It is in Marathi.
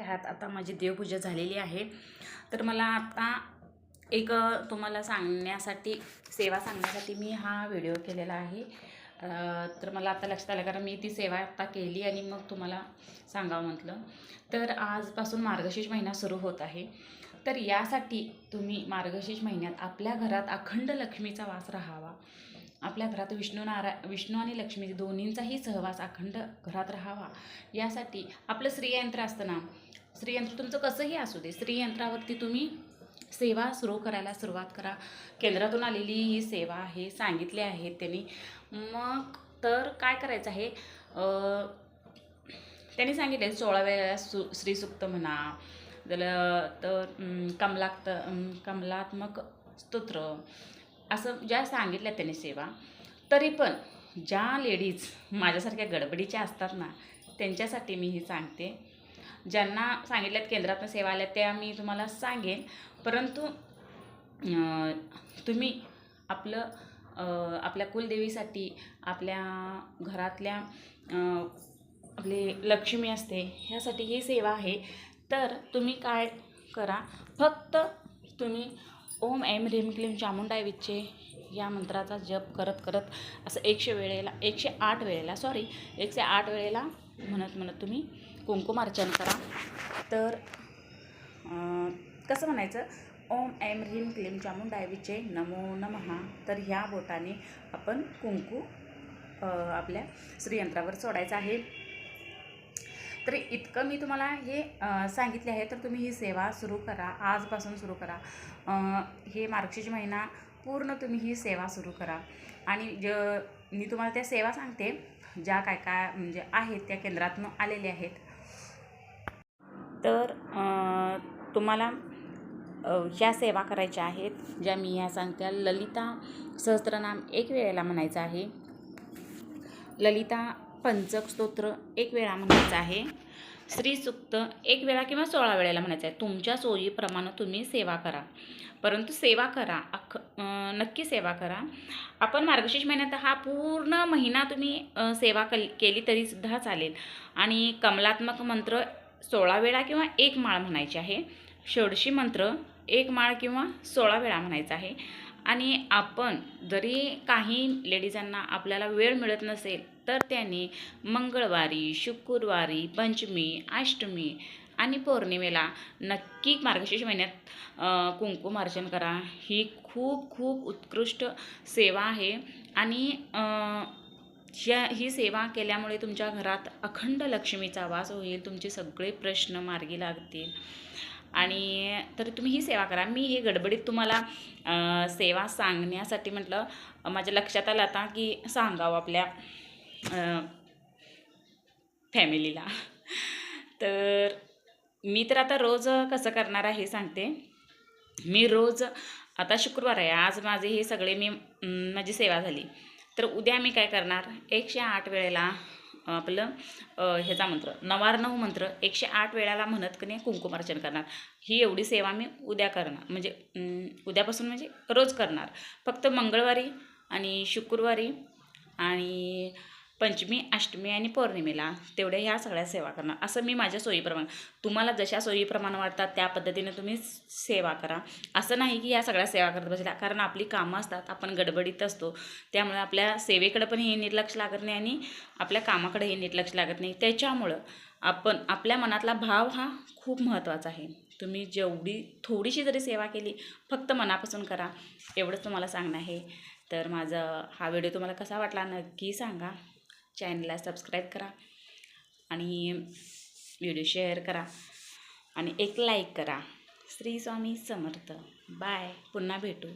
आहात? आता माझी देवपूजा झालेली आहे. तर मला आता एक तुम्हाला सांगण्यासाठी, सेवा सांगण्यासाठी मी हा व्हिडिओ केलेला आहे. तर मला आता लक्षात आलं, कारण मी ती सेवा आता केली आणि मग तुम्हाला सांगावं म्हटलं. तर आजपासून मार्गशीर्ष महिना सुरू होत आहे. तर यासाठी तुम्ही मार्गशीर्ष महिन्यात आपल्या घरात अखंड लक्ष्मीचा वास राहावा. आपल्या घरात विष्णू आणि लक्ष्मी दोन्हींचाही सहवास अखंड घरात राहावा, यासाठी आपलं श्रीयंत्र असतं ना, श्रीयंत्र तुमचं कसंही असू दे, श्रीयंत्रावरती तुम्ही सेवा सुरू करायला सुरुवात करा. केंद्रातून आलेली ही सेवा आहे, सांगितले आहेत त्यांनी. मग तर काय करायचं आहे, त्यांनी सांगितले 16 वेळा श्रीसूक्त म्हणा, झालं तर कमलात्मक स्तोत्र, असं ज्या सांगितल्या त्यांनी सेवा. तरी पण ज्या लेडीज माझ्यासारख्या गडबडीच्या असतात ना, त्यांच्यासाठी मी ही सांगते. ज्यांना सांगितल्यात केंद्रातून सेवा आल्या त्या मी तुम्हाला सांगेन, परंतु तुम्ही आपल्या कुलदेवीसाठी, आपल्या घरातल्या आपली लक्ष्मी असते, ह्यासाठी ही सेवा आहे. तर तुम्ही काय करा, फक्त तुम्ही ओम ऐं ह्रीं क्लीं चामुंडाय विच्चे या मंत्राचा जप करत करत असं 108 वेळेला म्हणत तुम्ही कुंकुमार्चन करा. तर कसं म्हणायचं, ओम ऐं ह्रीं क्लीं चामुंडाय विच्चे नमो नमः. तर ह्या बोटाने आपण कुंकू आपल्या श्रीयंत्रावर सोडायचं आहे. तर इतकं मी तुम्हाला हे सांगितले आहे. तर तुम्ही ही सेवा सुरू करा, आजपासून सुरू करा. हे मार्गशीर्ष महिना पूर्ण तुम्ही ही सेवा सुरू करा. आणि मी तुम्हाला त्या सेवा सांगते, ज्या काय काय म्हणजे आहेत, त्या केंद्रातून आलेल्या आहेत. तर तुम्हाला ह्या सेवा करायच्या आहेत, ज्या मी ह्या सांगते. ललिता सहस्त्रनाम 1 वेळेला म्हणायचं आहे. ललिता पंचक स्तोत्र 1 वेळा म्हणायचं आहे. श्रीसूक्त 1 वेळा किंवा 16 वेळेला म्हणायचं आहे. तुमच्या सोयीप्रमाणे तुम्ही सेवा करा, परंतु सेवा करा, नक्की सेवा करा. आपण मार्गशीर्ष महिन्यात हा पूर्ण महिना तुम्ही सेवा केली तरीसुद्धा चालेल. आणि कमलात्मक मंत्र 16 वेळा किंवा 1 माळ म्हणायची आहे. षोडशी मंत्र 1 माळ किंवा 16 वेळा म्हणायचा आहे. आणि आपण जरी काही लेडीजांना आपल्याला वेळ मिळत नसेल, तर त्यांनी मंगळवारी, शुक्रवारी, पंचमी, अष्टमी आणि पौर्णिमेला नक्की मार्गशीर्ष महिन्यात कुंकुमार्चन करा. ही खूप खूप उत्कृष्ट सेवा आहे. आणि ही सेवा केल्यामुळे तुमच्या घरात अखंड लक्ष्मीचा वास होईल, तुमचे सगळे प्रश्न मार्गी लागतील. आणि तर तुम्ही ही सेवा करा. मी हे गडबडीत तुम्हाला सेवा सांगण्यासाठी म्हटलं, माझ्या लक्षात आलं आता की सांगावं आपल्या फॅमिलीला. तर मी तर आता रोज कसं करणार आहे हे सांगते. मी रोज, आता शुक्रवार आहे, आज माझे हे सगळे माझी सेवा झाली. तर उद्या मी काय करणार, 108 वेळेला आपलं ह्याचा मंत्र, नवार्णव मंत्र 108 वेळेला म्हणत की नाही कुंकुमार्चन करणार. ही एवढी सेवा मी उद्या करणार, म्हणजे उद्यापासून म्हणजे रोज करणार. फक्त मंगळवारी आणि शुक्रवारी आणि पंचमी, अष्टमी आणि पौर्णिमेला तेवढ्या ह्या सगळ्या सेवा करणार. असं मी माझ्या सोयीप्रमाणे, तुम्हाला जशा सोयीप्रमाणे वाटतात त्या पद्धतीने तुम्ही सेवा करा. असं नाही की ह्या सगळ्या सेवा करत बसल्या, कारण आपली कामं असतात, आपण गडबडीत असतो, त्यामुळे आपल्या सेवेकडे पण हे नीट लक्ष लागत नाही आणि आपल्या कामाकडे हे नीट लक्ष लागत नाही. त्याच्यामुळं आपण आपल्या मनातला भाव हा खूप महत्त्वाचा आहे. तुम्ही जेवढी थोडीशी जरी सेवा केली, फक्त मनापासून करा, एवढंच तुम्हाला सांगणं आहे. तर हा व्हिडिओ तुम्हाला कसा वाटला नक्की सांगा. चॅनलला सबस्क्राईब करा आणि व्हिडिओ शेअर करा आणि एक लाईक करा. श्री स्वामी समर्थ. बाय, पुन्हा भेटू.